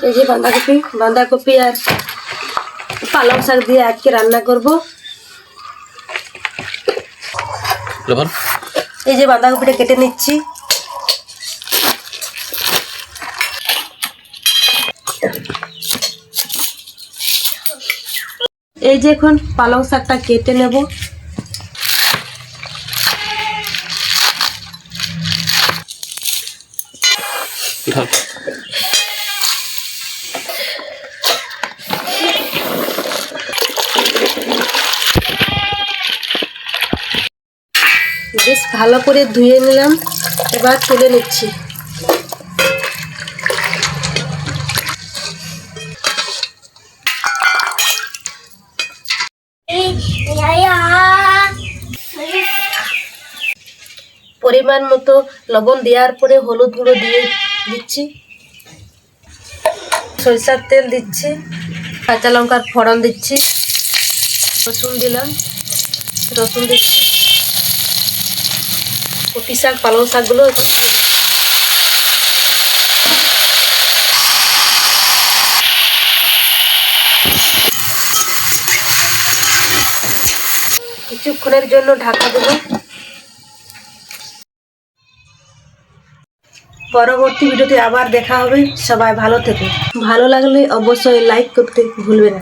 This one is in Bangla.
এই যে বাঁধাকপি আর পালং শাক দিয়ে আজকে রান্না করব। এই যে বাঁধাকপিটা কেটে নিচ্ছি। এই যে এখন পালং শাকটা কেটে নেব। বেশ ভালো করে ধুয়ে নিলাম, এবার তুলে নিচ্ছি। পরিমাণ মতো লবণ দেওয়ার পরে হলুদ গুঁড়ো দিয়ে দিচ্ছি, সরিষার তেল দিচ্ছি, কাঁচা লঙ্কার ফোড়ন দিচ্ছি, রসুন দিলাম, রসুন দিচ্ছি, কপি শাক পালং শাকগুলো এখন দিয়ে দিচ্ছি। কিছুক্ষণের জন্য ঢাকা দেব। পরবর্তী ভিডিওতে আবার দেখা হবে। সবাই ভালো থেকো। ভালো লাগলে অবশ্যই লাইক করতে ভুলবে না।